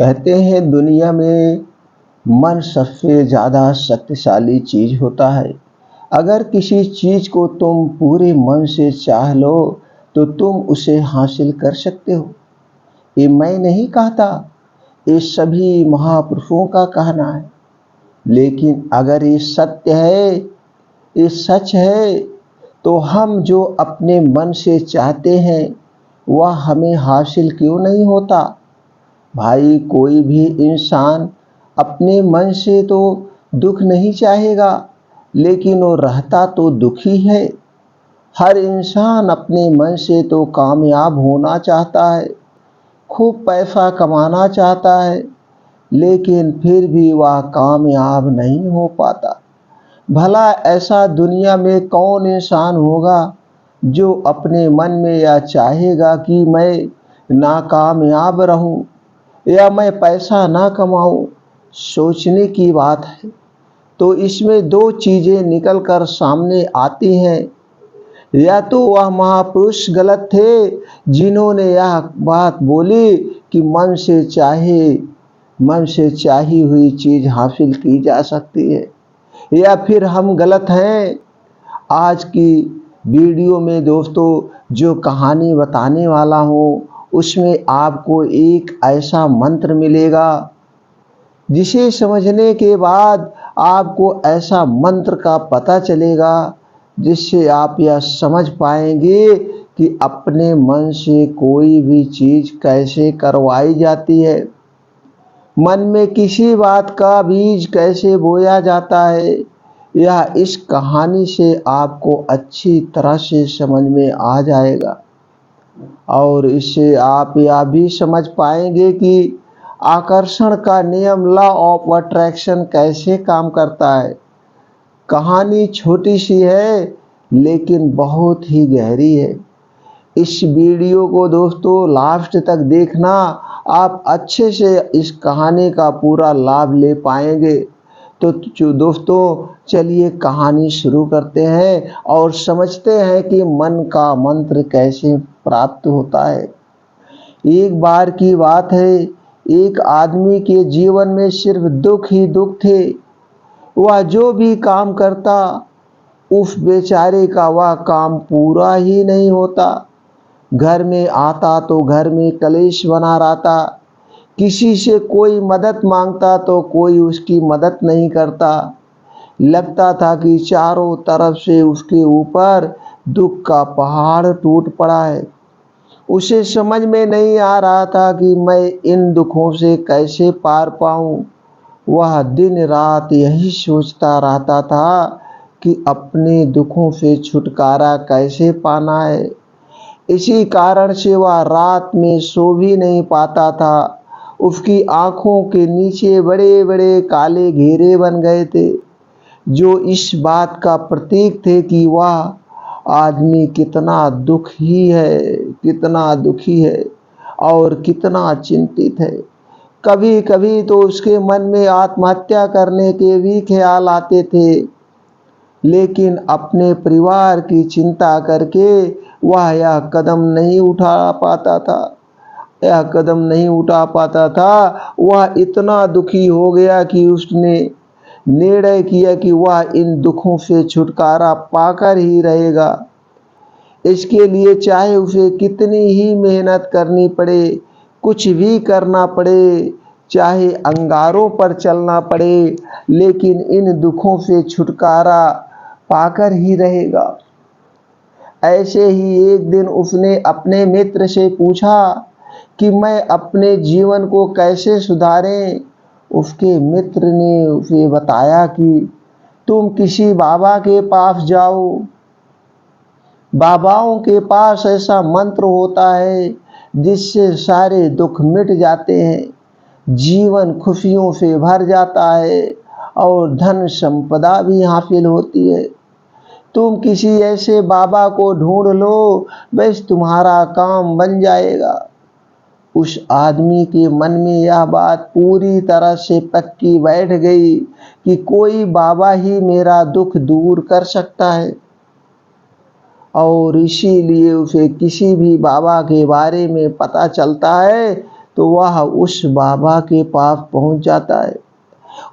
कहते हैं दुनिया में मन सबसे ज़्यादा शक्तिशाली चीज़ होता है। अगर किसी चीज़ को तुम पूरे मन से चाह लो तो तुम उसे हासिल कर सकते हो। ये मैं नहीं कहता, ये सभी महापुरुषों का कहना है। लेकिन अगर ये सत्य है, ये सच है, तो हम जो अपने मन से चाहते हैं वह हमें हासिल क्यों नहीं होता। भाई, कोई भी इंसान अपने मन से तो दुख नहीं चाहेगा, लेकिन वो रहता तो दुखी है। हर इंसान अपने मन से तो कामयाब होना चाहता है, खूब पैसा कमाना चाहता है, लेकिन फिर भी वह कामयाब नहीं हो पाता। भला ऐसा दुनिया में कौन इंसान होगा जो अपने मन में यह चाहेगा कि मैं नाकामयाब रहूं या मैं पैसा ना कमाऊं। सोचने की बात है। तो इसमें दो चीज़ें निकल कर सामने आती हैं। या तो वह महापुरुष गलत थे जिन्होंने यह बात बोली कि मन से चाही हुई चीज़ हासिल की जा सकती है, या फिर हम गलत हैं। आज की वीडियो में दोस्तों जो कहानी बताने वाला हूँ उसमें आपको एक ऐसा मंत्र मिलेगा जिसे समझने के बाद आपको ऐसा मंत्र का पता चलेगा जिससे आप यह समझ पाएंगे कि अपने मन से कोई भी चीज़ कैसे करवाई जाती है, मन में किसी बात का बीज कैसे बोया जाता है। यह इस कहानी से आपको अच्छी तरह से समझ में आ जाएगा और इससे आप यह भी समझ पाएंगे कि आकर्षण का नियम, लॉ ऑफ अट्रैक्शन कैसे काम करता है। कहानी छोटी सी है लेकिन बहुत ही गहरी है। इस वीडियो को दोस्तों लास्ट तक देखना, आप अच्छे से इस कहानी का पूरा लाभ ले पाएंगे। तो दोस्तों चलिए कहानी शुरू करते हैं और समझते हैं कि मन का मंत्र कैसे प्राप्त होता है। एक बार की बात है, एक आदमी के जीवन में सिर्फ दुख ही दुख थे। वह जो भी काम करता उस बेचारे का वह काम पूरा ही नहीं होता। घर में आता तो घर में कलेश बना रहता, किसी से कोई मदद मांगता तो कोई उसकी मदद नहीं करता। लगता था कि चारों तरफ से उसके ऊपर दुख का पहाड़ टूट पड़ा है। उसे समझ में नहीं आ रहा था कि मैं इन दुखों से कैसे पार पाऊं। वह दिन रात यही सोचता रहता था कि अपने दुखों से छुटकारा कैसे पाना है। इसी कारण से वह रात में सो भी नहीं पाता था। उसकी आंखों के नीचे बड़े बड़े काले घेरे बन गए थे, जो इस बात का प्रतीक थे कि वह आदमी कितना दुखी है और कितना चिंतित है। कभी कभी तो उसके मन में आत्महत्या करने के भी ख्याल आते थे, लेकिन अपने परिवार की चिंता करके वह यह कदम नहीं उठा पाता था। वह इतना दुखी हो गया कि उसने निर्णय किया कि वह इन दुखों से छुटकारा पाकर ही रहेगा। इसके लिए चाहे उसे कितनी ही मेहनत करनी पड़े, कुछ भी करना पड़े, चाहे अंगारों पर चलना पड़े, लेकिन इन दुखों से छुटकारा पाकर ही रहेगा। ऐसे ही एक दिन उसने अपने मित्र से पूछा कि मैं अपने जीवन को कैसे सुधारें। उसके मित्र ने उसे बताया कि तुम किसी बाबा के पास जाओ। बाबाओं के पास ऐसा मंत्र होता है जिससे सारे दुख मिट जाते हैं, जीवन खुशियों से भर जाता है और धन संपदा भी हासिल होती है। तुम किसी ऐसे बाबा को ढूंढ लो, बस तुम्हारा काम बन जाएगा। उस आदमी के मन में यह बात पूरी तरह से पक्की बैठ गई कि कोई बाबा ही मेरा दुख दूर कर सकता है, और इसीलिए उसे किसी भी बाबा के बारे में पता चलता है तो वह उस बाबा के पास पहुंच जाता है,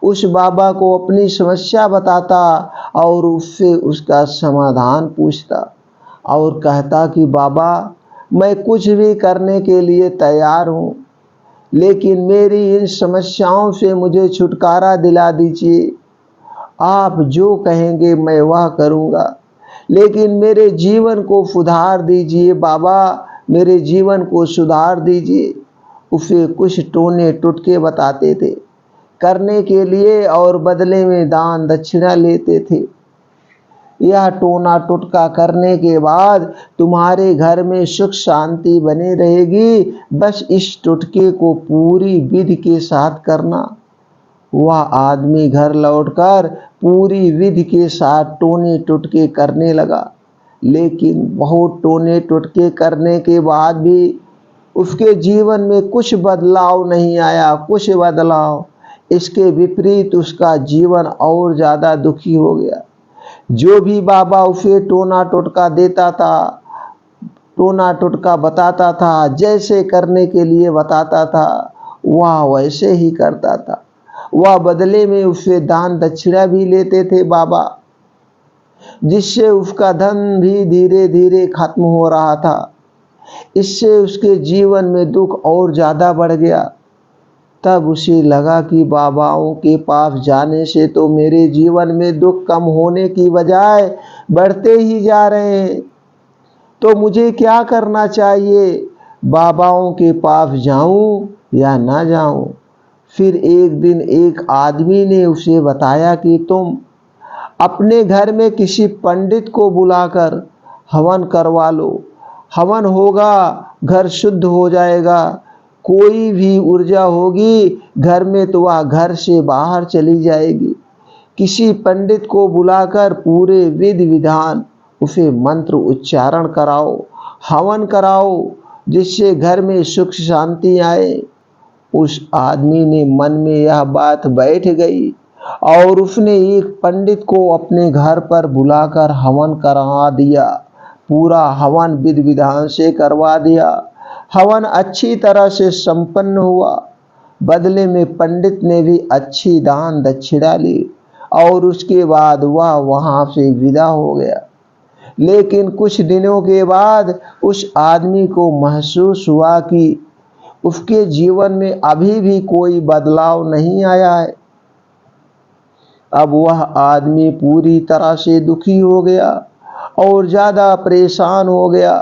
उस बाबा को अपनी समस्या बताता और उससे उसका समाधान पूछता और कहता कि बाबा मैं कुछ भी करने के लिए तैयार हूँ, लेकिन मेरी इन समस्याओं से मुझे छुटकारा दिला दीजिए। आप जो कहेंगे मैं वह करूँगा, लेकिन मेरे जीवन को सुधार दीजिए बाबा, मेरे जीवन को सुधार दीजिए। उसे कुछ टोने टुटके बताते थे करने के लिए और बदले में दान दक्षिणा लेते थे। यह टोना टुटका करने के बाद तुम्हारे घर में सुख शांति बनी रहेगी, बस इस टुटके को पूरी विधि के साथ करना। वह आदमी घर लौटकर पूरी विधि के साथ टोने टुटके करने लगा, लेकिन बहुत टोने टुटके करने के बाद भी उसके जीवन में कुछ बदलाव नहीं आया, कुछ बदलाव। इसके विपरीत उसका जीवन और ज़्यादा दुखी हो गया। जो भी बाबा उसे टोना टोटका देता था, टोना टोटका बताता था, जैसे करने के लिए बताता था वह वैसे ही करता था। वह बदले में उससे दान दक्षिणा भी लेते थे बाबा, जिससे उसका धन भी धीरे धीरे खत्म हो रहा था। इससे उसके जीवन में दुख और ज़्यादा बढ़ गया। तब उसे लगा कि बाबाओं के पास जाने से तो मेरे जीवन में दुख कम होने की बजाय बढ़ते ही जा रहे हैं, तो मुझे क्या करना चाहिए? बाबाओं के पास जाऊं या ना जाऊं? फिर एक दिन एक आदमी ने उसे बताया कि तुम अपने घर में किसी पंडित को बुलाकर हवन करवा लो। हवन होगा, घर शुद्ध हो जाएगा। कोई भी ऊर्जा होगी घर में तो वह घर से बाहर चली जाएगी। किसी पंडित को बुलाकर पूरे विधि विधान उसे मंत्र उच्चारण कराओ, हवन कराओ, जिससे घर में सुख शांति आए। उस आदमी ने मन में यह बात बैठ गई और उसने एक पंडित को अपने घर पर बुलाकर हवन करवा दिया। पूरा हवन विधि विधान से करवा दिया। हवन अच्छी तरह से संपन्न हुआ। बदले में पंडित ने भी अच्छी दान दक्षिणा ली और उसके बाद वह वहां से विदा हो गया। लेकिन कुछ दिनों के बाद उस आदमी को महसूस हुआ कि उसके जीवन में अभी भी कोई बदलाव नहीं आया है। अब वह आदमी पूरी तरह से दुखी हो गया और ज़्यादा परेशान हो गया।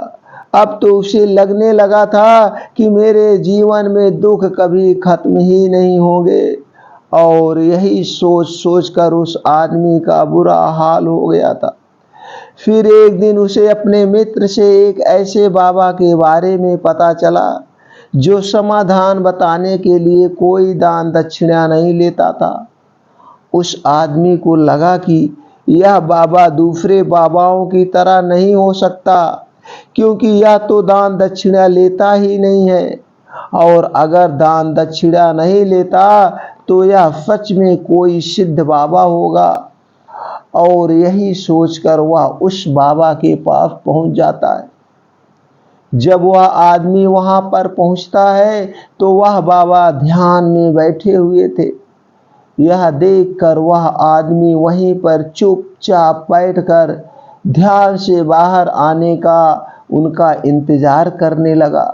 अब तो उसे लगने लगा था कि मेरे जीवन में दुख कभी खत्म ही नहीं होंगे, और यही सोच सोच कर उस आदमी का बुरा हाल हो गया था। फिर एक दिन उसे अपने मित्र से एक ऐसे बाबा के बारे में पता चला जो समाधान बताने के लिए कोई दान दक्षिणा नहीं लेता था। उस आदमी को लगा कि यह बाबा दूसरे बाबाओं की तरह नहीं हो सकता, क्योंकि यह तो दान दक्षिणा लेता ही नहीं है, और अगर दान दक्षिणा नहीं लेता तो यह सच में कोई सिद्ध बाबा होगा। और यही सोचकर वह उस बाबा के पास पहुंच जाता है। जब वह आदमी वहां पर पहुंचता है तो वह बाबा ध्यान में बैठे हुए थे। यह देखकर वह आदमी वहीं पर चुपचाप बैठकर ध्यान से बाहर आने का उनका इंतजार करने लगा।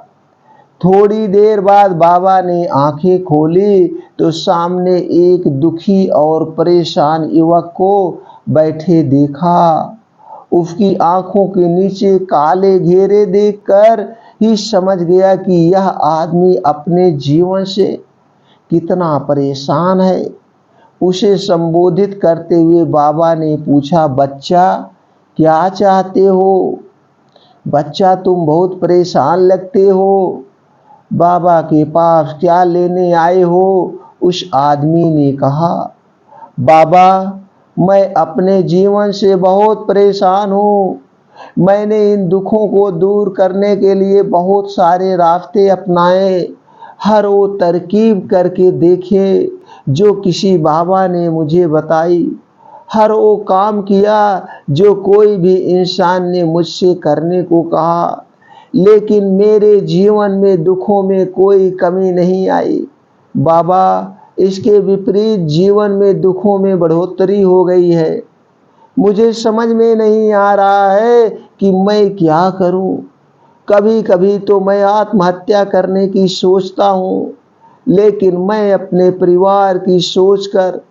थोड़ी देर बाद बाबा ने आंखें खोली तो सामने एक दुखी और परेशान युवक को बैठे देखा। उसकी आंखों के नीचे काले घेरे देखकर ही समझ गया कि यह आदमी अपने जीवन से कितना परेशान है। उसे संबोधित करते हुए बाबा ने पूछा, बच्चा क्या चाहते हो? बच्चा तुम बहुत परेशान लगते हो, बाबा के पास क्या लेने आए हो? उस आदमी ने कहा, बाबा मैं अपने जीवन से बहुत परेशान हूँ। मैंने इन दुखों को दूर करने के लिए बहुत सारे रास्ते अपनाए, हर वो तरकीब करके देखे जो किसी बाबा ने मुझे बताई, हर वो काम किया जो कोई भी इंसान ने मुझसे करने को कहा, लेकिन मेरे जीवन में दुखों में कोई कमी नहीं आई। बाबा, इसके विपरीत जीवन में दुखों में बढ़ोतरी हो गई है। मुझे समझ में नहीं आ रहा है कि मैं क्या करूं। कभी कभी तो मैं आत्महत्या करने की सोचता हूं, लेकिन मैं अपने परिवार की सोचकर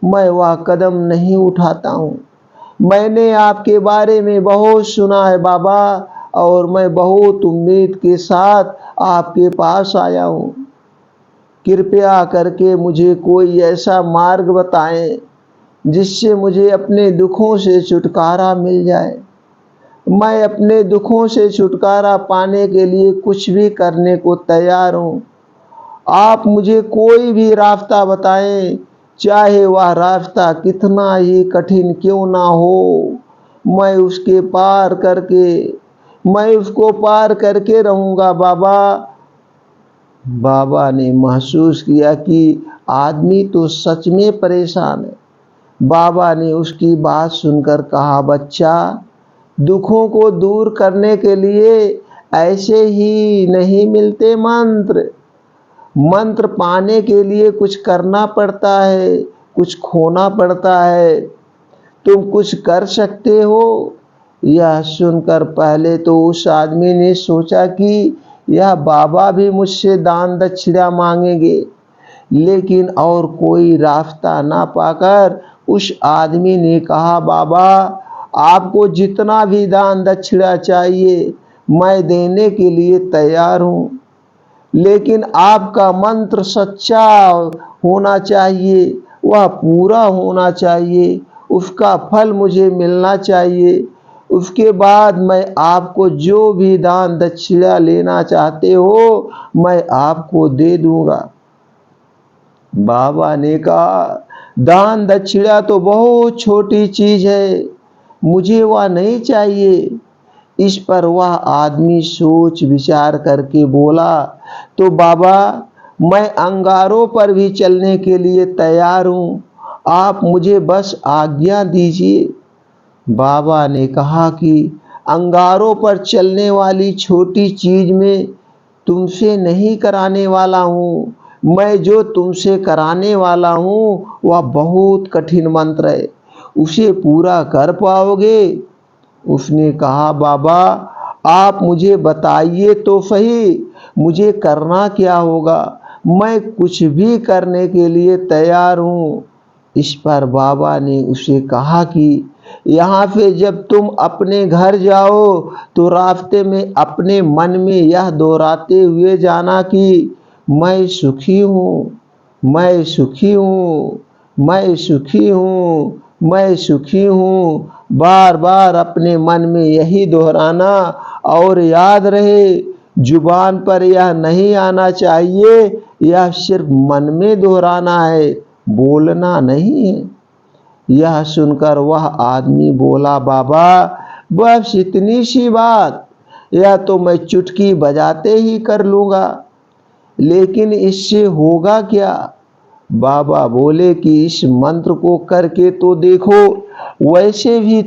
मैं वह कदम नहीं उठाता हूं। मैंने आपके बारे में बहुत सुना है बाबा, और मैं बहुत उम्मीद के साथ आपके पास आया हूं। कृपया करके मुझे कोई ऐसा मार्ग बताएं जिससे मुझे अपने दुखों से छुटकारा मिल जाए। मैं अपने दुखों से छुटकारा पाने के लिए कुछ भी करने को तैयार हूँ। आप मुझे कोई भी रास्ता बताएं, चाहे वह रास्ता कितना ही कठिन क्यों ना हो, मैं उसको पार करके रहूँगा बाबा। बाबा ने महसूस किया कि आदमी तो सच में परेशान है। बाबा ने उसकी बात सुनकर कहा, बच्चा, दुखों को दूर करने के लिए ऐसे ही नहीं मिलते मंत्र। मंत्र पाने के लिए कुछ करना पड़ता है, कुछ खोना पड़ता है। तुम कुछ कर सकते हो? यह सुनकर पहले तो उस आदमी ने सोचा कि यह बाबा भी मुझसे दान दक्षिणा मांगेंगे, लेकिन और कोई रास्ता ना पाकर उस आदमी ने कहा, बाबा, आपको जितना भी दान दक्षिणा चाहिए मैं देने के लिए तैयार हूँ, लेकिन आपका मंत्र सच्चा होना चाहिए, वह पूरा होना चाहिए, उसका फल मुझे मिलना चाहिए। उसके बाद मैं आपको जो भी दान दक्षिणा लेना चाहते हो मैं आपको दे दूंगा। बाबा ने कहा, दान दक्षिणा तो बहुत छोटी चीज है, मुझे वह नहीं चाहिए। इस पर वह आदमी सोच विचार करके बोला, तो बाबा, मैं अंगारों पर भी चलने के लिए तैयार हूँ, आप मुझे बस आज्ञा दीजिए। बाबा ने कहा कि अंगारों पर चलने वाली छोटी चीज में तुमसे नहीं कराने वाला हूँ। मैं जो तुमसे कराने वाला हूँ वह बहुत कठिन मंत्र है, उसे पूरा कर पाओगे? उसने कहा, बाबा, आप मुझे बताइए तो सही, मुझे करना क्या होगा? मैं कुछ भी करने के लिए तैयार हूँ। इस पर बाबा ने उसे कहा कि यहाँ से जब तुम अपने घर जाओ तो रास्ते में अपने मन में यह दोहराते हुए जाना कि मैं सुखी हूँ, मैं सुखी हूँ, मैं सुखी हूँ, मैं सुखी हूँ। बार बार अपने मन में यही दोहराना, और याद रहे जुबान पर यह नहीं आना चाहिए, यह सिर्फ मन में दोहराना है, बोलना नहीं है। यह सुनकर वह आदमी बोला, बाबा, बस इतनी सी बात, यह तो मैं चुटकी बजाते ही कर लूँगा, लेकिन इससे होगा क्या? बाबा बोले कि इस मंत्र को करके तो देखो, वैसे भी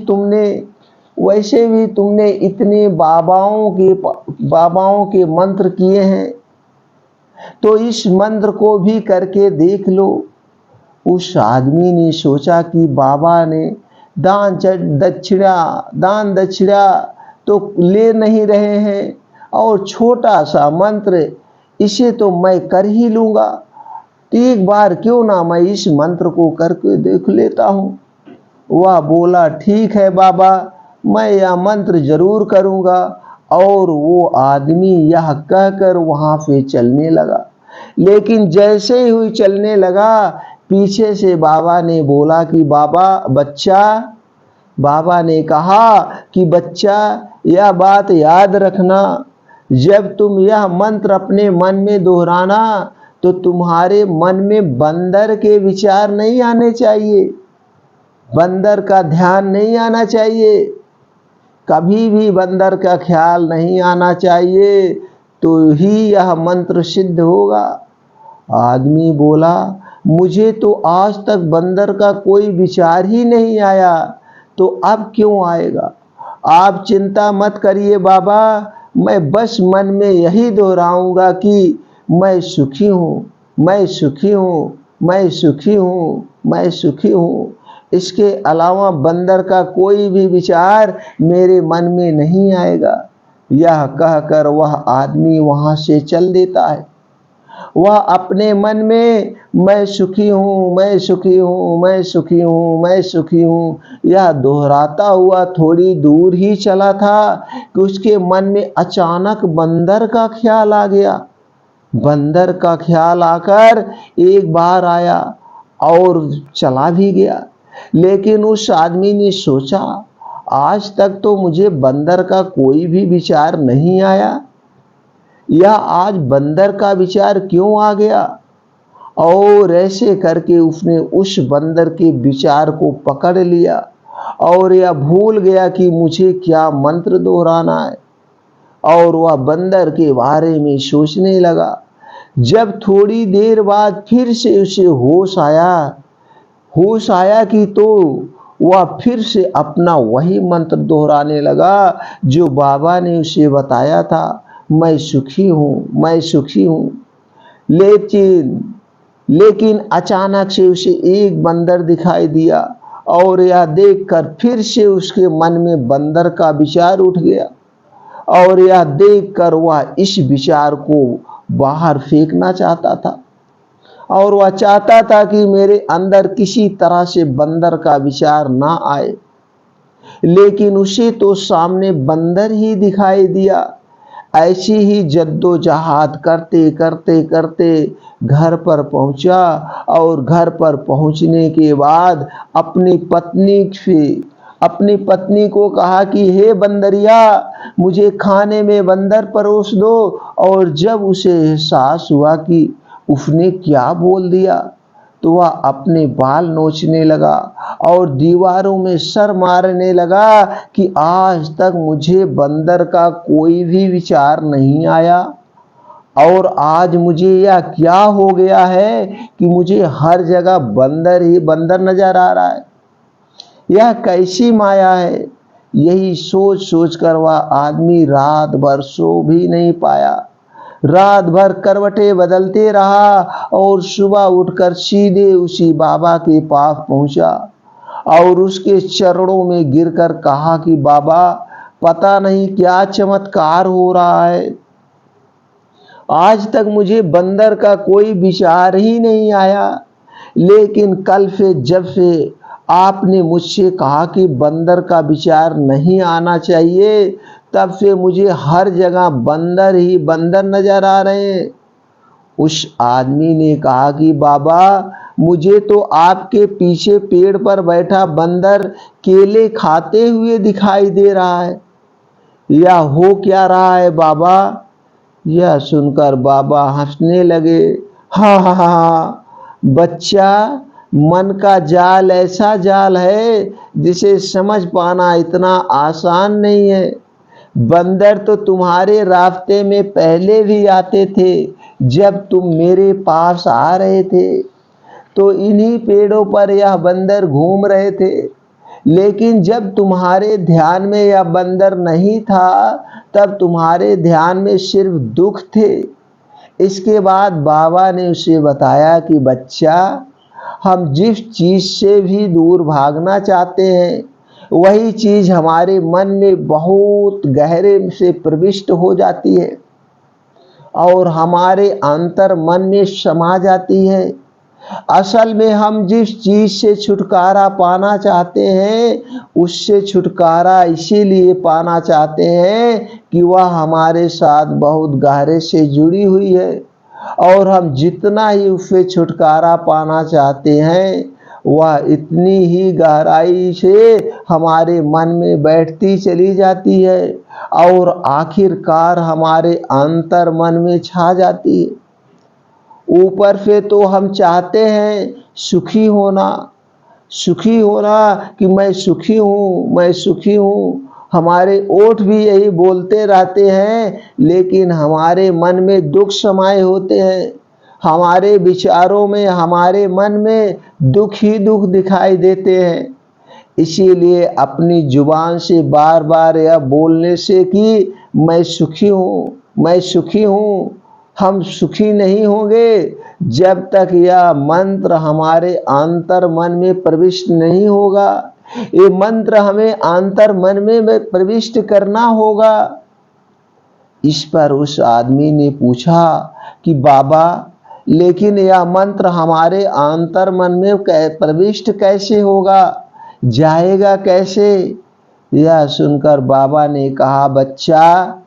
तुमने इतने बाबाओं के मंत्र किए हैं, तो इस मंत्र को भी करके देख लो। उस आदमी ने सोचा कि बाबा ने दान दक्षिणा तो ले नहीं रहे हैं, और छोटा सा मंत्र, इसे तो मैं कर ही लूँगा, तो एक बार क्यों ना मैं इस मंत्र को करके देख लेता हूँ। वह बोला, ठीक है बाबा, मैं यह मंत्र जरूर करूँगा। और वो आदमी यह कहकर वहाँ से चलने लगा, लेकिन जैसे ही चलने लगा, पीछे से बाबा ने बोला कि बाबा ने कहा कि बच्चा, यह बात याद रखना, जब तुम यह मंत्र अपने मन में दोहराना तो तुम्हारे मन में बंदर के विचार नहीं आने चाहिए, बंदर का ध्यान नहीं आना चाहिए, कभी भी बंदर का ख्याल नहीं आना चाहिए, तो ही यह मंत्र सिद्ध होगा। आदमी बोला, मुझे तो आज तक बंदर का कोई विचार ही नहीं आया, तो अब क्यों आएगा? आप चिंता मत करिए बाबा, मैं बस मन में यही दोहराऊंगा कि मैं सुखी हूँ, मैं सुखी हूँ, मैं सुखी हूँ, मैं सुखी हूँ। इसके अलावा बंदर का कोई भी विचार मेरे मन में नहीं आएगा। यह कहकर वह आदमी वहां से चल देता है। वह अपने मन में मैं सुखी हूँ, मैं सुखी हूँ, मैं सुखी हूँ, मैं सुखी हूँ यह दोहराता हुआ थोड़ी दूर ही चला था कि उसके मन में अचानक बंदर का ख्याल आ गया। बंदर का ख्याल आकर एक बार आया और चला भी गया। लेकिन उस आदमी ने सोचा, आज तक तो मुझे बंदर का कोई भी विचार नहीं आया, या आज बंदर का विचार क्यों आ गया। और ऐसे करके उसने उस बंदर के विचार को पकड़ लिया और यह भूल गया कि मुझे क्या मंत्र दोहराना है, और वह बंदर के बारे में सोचने लगा। जब थोड़ी देर बाद फिर से उसे होश आया कि तो वह फिर से अपना वही मंत्र दोहराने लगा जो बाबा ने उसे बताया था, मैं सुखी हूँ, मैं सुखी हूँ। लेकिन अचानक से उसे एक बंदर दिखाई दिया और यह देखकर फिर से उसके मन में बंदर का विचार उठ गया, और यह देखकर वह इस विचार को बाहर फेंकना चाहता था, और वह चाहता था कि मेरे अंदर किसी तरह से बंदर का विचार ना आए। लेकिन उसे तो सामने बंदर ही दिखाई दिया। ऐसी ही जद्दोजहद करते करते करते घर पर पहुंचा, और घर पर पहुंचने के बाद अपनी पत्नी को कहा कि हे बंदरिया, मुझे खाने में बंदर परोस दो। और जब उसे एहसास हुआ कि उसने क्या बोल दिया तो वह अपने बाल नोचने लगा और दीवारों में सर मारने लगा कि आज तक मुझे बंदर का कोई भी विचार नहीं आया, और आज मुझे यह क्या हो गया है कि मुझे हर जगह बंदर ही बंदर नजर आ रहा है। यह कैसी माया है। यही सोच सोच कर वह आदमी रात भर सो भी नहीं पाया। रात भर करवटें बदलते रहा और सुबह उठकर सीधे उसी बाबा के पास पहुंचा और उसके चरणों में गिरकर कहा कि बाबा, पता नहीं क्या चमत्कार हो रहा है, आज तक मुझे बंदर का कोई विचार ही नहीं आया। लेकिन कल से जब से आपने मुझसे कहा कि बंदर का विचार नहीं आना चाहिए, तब से मुझे हर जगह बंदर ही बंदर नजर आ रहे हैं। उस आदमी ने कहा कि बाबा, मुझे तो आपके पीछे पेड़ पर बैठा बंदर केले खाते हुए दिखाई दे रहा है। यह हो क्या रहा है बाबा। यह सुनकर बाबा हंसने लगे। हा हा हा, बच्चा, मन का जाल ऐसा जाल है जिसे समझ पाना इतना आसान नहीं है। बंदर तो तुम्हारे रास्ते में पहले भी आते थे। जब तुम मेरे पास आ रहे थे तो इन्हीं पेड़ों पर यह बंदर घूम रहे थे। लेकिन जब तुम्हारे ध्यान में यह बंदर नहीं था, तब तुम्हारे ध्यान में सिर्फ दुख थे। इसके बाद बाबा ने उसे बताया कि बच्चा, हम जिस चीज से भी दूर भागना चाहते हैं, वही चीज हमारे मन में बहुत गहरे से प्रविष्ट हो जाती है और हमारे अंतर मन में समा जाती है। असल में हम जिस चीज से छुटकारा पाना चाहते हैं, उससे छुटकारा इसीलिए पाना चाहते हैं कि वह हमारे साथ बहुत गहरे से जुड़ी हुई है, और हम जितना ही उससे छुटकारा पाना चाहते हैं, वह इतनी ही गहराई से हमारे मन में बैठती चली जाती है और आखिरकार हमारे अंतर मन में छा जाती है। ऊपर से तो हम चाहते हैं सुखी होना कि मैं सुखी हूँ, मैं सुखी हूँ। हमारे ओठ भी यही बोलते रहते हैं, लेकिन हमारे मन में दुख समाये होते हैं। हमारे विचारों में, हमारे मन में दुख ही दुख दिखाई देते हैं। इसीलिए अपनी जुबान से बार बार यह बोलने से कि मैं सुखी हूँ, मैं सुखी हूँ। हम सुखी नहीं होंगे जब तक यह मंत्र हमारे आंतर मन में प्रविष्ट नहीं होगा। ये मंत्र हमें आंतर मन में प्रविष्ट करना होगा। इस पर उस आदमी ने पूछा कि बाबा, लेकिन यह मंत्र हमारे आंतर मन में प्रविष्ट कैसे होगा, जाएगा कैसे? यह सुनकर बाबा ने कहा, बच्चा,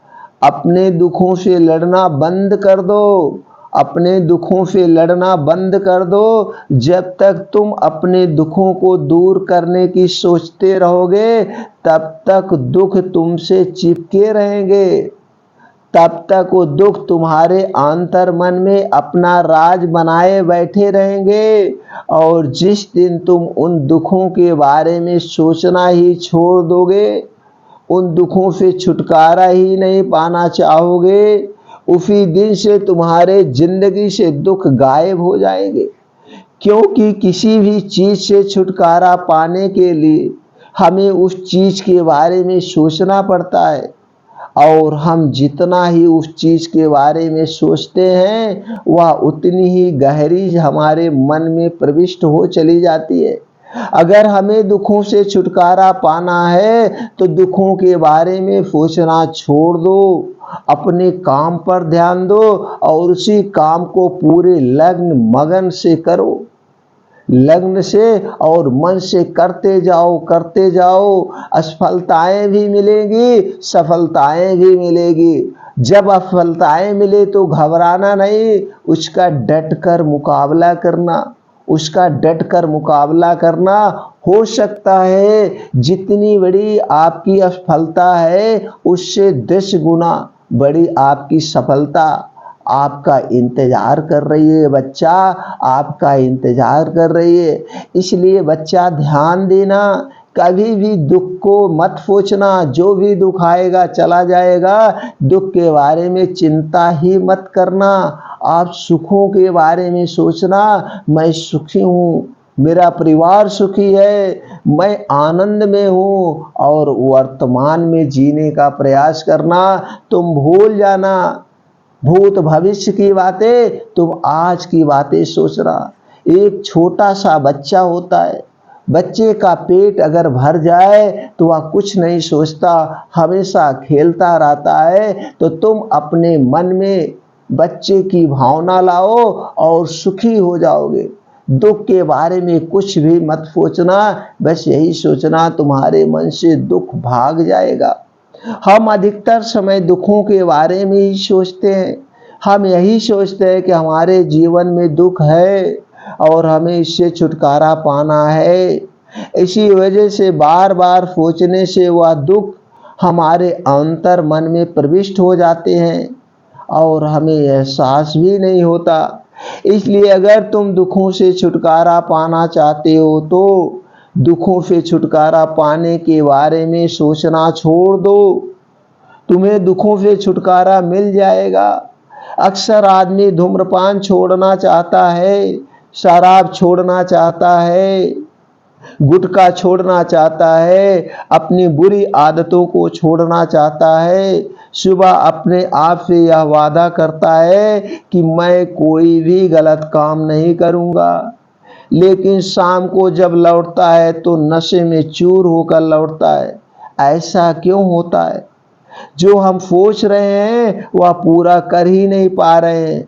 अपने दुखों से लड़ना बंद कर दो, अपने दुखों से लड़ना बंद कर दो। जब तक तुम अपने दुखों को दूर करने की सोचते रहोगे, तब तक दुख तुमसे चिपके रहेंगे, तब तक वो दुख तुम्हारे आंतर मन में अपना राज बनाए बैठे रहेंगे। और जिस दिन तुम उन दुखों के बारे में सोचना ही छोड़ दोगे, उन दुखों से छुटकारा ही नहीं पाना चाहोगे, उसी दिन से तुम्हारे जिंदगी से दुख गायब हो जाएंगे। क्योंकि किसी भी चीज से छुटकारा पाने के लिए हमें उस चीज के बारे में सोचना पड़ता है, और हम जितना ही उस चीज के बारे में सोचते हैं, वह उतनी ही गहरी हमारे मन में प्रविष्ट हो चली जाती है। अगर हमें दुखों से छुटकारा पाना है तो दुखों के बारे में सोचना छोड़ दो, अपने काम पर ध्यान दो और उसी काम को पूरे लगन मगन से करो, लगन से और मन से करते जाओ, करते जाओ। असफलताएं भी मिलेंगी, सफलताएं भी मिलेगी। जब असफलताएं मिले तो घबराना नहीं, उसका डट कर मुकाबला करना, उसका डट कर मुकाबला करना। हो सकता है जितनी बड़ी आपकी असफलता है, उससे 10 गुना बड़ी आपकी सफलता आपका इंतजार कर रही है। बच्चा, आपका इंतजार कर रही है। इसलिए बच्चा ध्यान देना, कभी भी दुख को मत सोचना। जो भी दुख आएगा चला जाएगा, दुख के बारे में चिंता ही मत करना। आप सुखों के बारे में सोचना, मैं सुखी हूँ, मेरा परिवार सुखी है, मैं आनंद में हूँ, और वर्तमान में जीने का प्रयास करना। तुम भूल जाना भूत भविष्य की बातें, तुम आज की बातें सोचना। एक छोटा सा बच्चा होता है, बच्चे का पेट अगर भर जाए तो वह कुछ नहीं सोचता, हमेशा खेलता रहता है। तो तुम अपने मन में बच्चे की भावना लाओ और सुखी हो जाओगे। दुख के बारे में कुछ भी मत सोचना, बस यही सोचना, तुम्हारे मन से दुख भाग जाएगा। हम अधिकतर समय दुखों के बारे में ही सोचते हैं। हम यही सोचते हैं कि हमारे जीवन में दुख है और हमें इससे छुटकारा पाना है। इसी वजह से बार बार सोचने से वह दुख हमारे अंतर मन में प्रविष्ट हो जाते हैं और हमें एहसास भी नहीं होता। इसलिए अगर तुम दुखों से छुटकारा पाना चाहते हो तो दुखों से छुटकारा पाने के बारे में सोचना छोड़ दो, तुम्हें दुखों से छुटकारा मिल जाएगा। अक्सर आदमी धूम्रपान छोड़ना चाहता है, शराब छोड़ना चाहता है, गुटखा छोड़ना चाहता है, अपनी बुरी आदतों को छोड़ना चाहता है। सुबह अपने आप से यह वादा करता है कि मैं कोई भी गलत काम नहीं करूँगा, लेकिन शाम को जब लौटता है तो नशे में चूर होकर लौटता है। ऐसा क्यों होता है? जो हम सोच रहे हैं वह पूरा कर ही नहीं पा रहे हैं।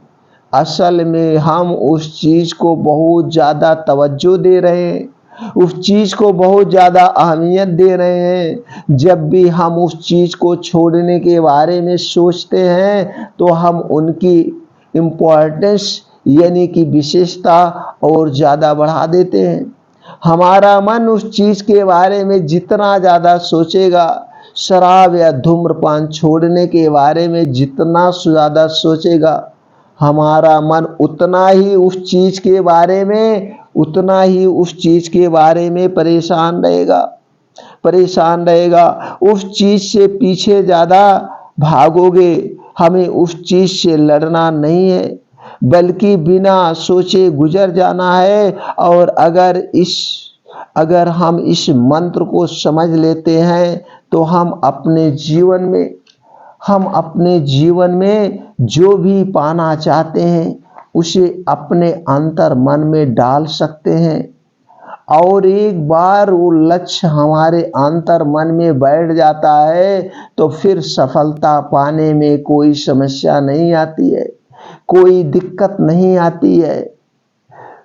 असल में हम उस चीज को बहुत ज्यादा तवज्जो दे रहे हैं, उस चीज को बहुत ज्यादा अहमियत दे रहे हैं। जब भी हम उस चीज को छोड़ने के बारे में सोचते हैं तो हम उनकी इम्पोर्टेंस यानी कि विशेषता और ज्यादा बढ़ा देते हैं। हमारा मन उस चीज के बारे में जितना ज्यादा सोचेगा, शराब या धूम्रपान छोड़ने के बारे में जितना ज्यादा सोचेगा, हमारा मन उतना ही उस चीज के बारे में परेशान रहेगा। उस चीज से पीछे ज्यादा भागोगे। हमें उस चीज से लड़ना नहीं है, बल्कि बिना सोचे गुजर जाना है। और अगर हम इस मंत्र को समझ लेते हैं तो हम अपने जीवन में हम अपने जीवन में जो भी पाना चाहते हैं उसे अपने अंतर मन में डाल सकते हैं, और एक बार वो लक्ष्य हमारे अंतर मन में बैठ जाता है तो फिर सफलता पाने में कोई समस्या नहीं आती है, कोई दिक्कत नहीं आती है।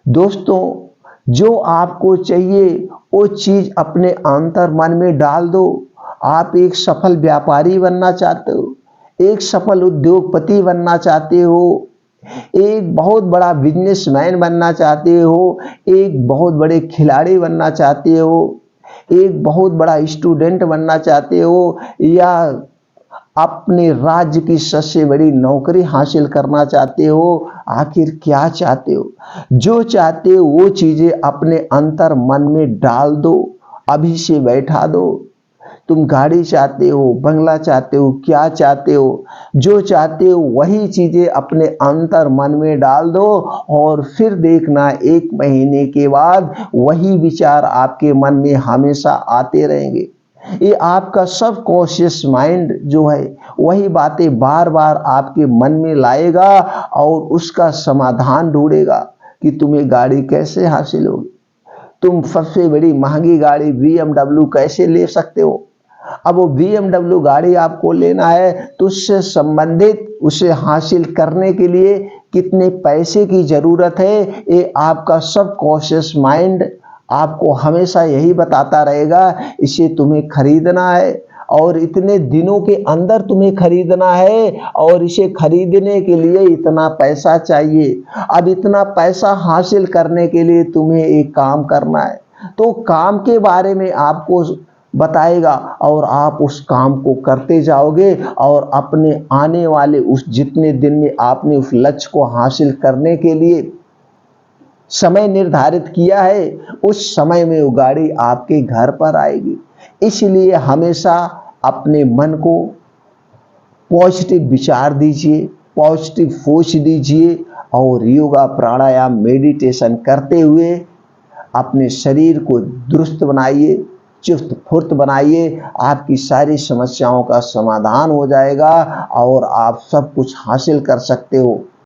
दोस्तों, जो आपको चाहिए वो चीज अपने अंतर मन में डाल दो। आप एक सफल व्यापारी बनना चाहते हो, एक सफल उद्योगपति बनना चाहते हो, एक बहुत बड़ा बिजनेसमैन बनना चाहते हो, एक बहुत बड़े खिलाड़ी बनना चाहते हो, एक बहुत बड़ा स्टूडेंट बनना चाहते हो, या अपने राज्य की सबसे बड़ी नौकरी हासिल करना चाहते हो, आखिर क्या चाहते हो? जो चाहते हो वो चीजें अपने अंतर मन में डाल दो, अभी से बैठा दो। तुम गाड़ी चाहते हो, बंगला चाहते हो, क्या चाहते हो? जो चाहते हो वही चीजें अपने अंतर मन में डाल दो, और फिर देखना 1 महीने के बाद वही विचार आपके मन में हमेशा आते रहेंगे। ये आपका सबकॉन्शियस माइंड जो है वही बातें बार बार आपके मन में लाएगा और उसका समाधान ढूंढेगा कि तुम्हें गाड़ी कैसे हासिल होगी, तुम सबसे बड़ी महंगी गाड़ी BMW कैसे ले सकते हो। अब वो BMW गाड़ी आपको लेना है तो उससे संबंधित उसे हासिल करने के लिए कितने पैसे की जरूरत है, ये आपका सबकॉन्शियस माइंड आपको हमेशा यही बताता रहेगा। इसे तुम्हें खरीदना है और इतने दिनों के अंदर तुम्हें खरीदना है, और इसे खरीदने के लिए इतना पैसा चाहिए। अब इतना पैसा हासिल करने के लिए तुम्हें एक काम करना है, तो काम के बारे में आपको बताएगा और आप उस काम को करते जाओगे, और अपने आने वाले उस जितने दिन में आपने उस लक्ष्य को हासिल करने के लिए समय निर्धारित किया है उस समय में वो गाड़ी आपके घर पर आएगी। इसलिए हमेशा अपने मन को पॉजिटिव विचार दीजिए, पॉजिटिव सोच दीजिए, और योगा प्राणायाम मेडिटेशन करते हुए अपने शरीर को दुरुस्त बनाइए, चुस्त फुर्त बनाइए। आपकी सारी समस्याओं का समाधान हो जाएगा और आप सब कुछ हासिल कर सकते हो।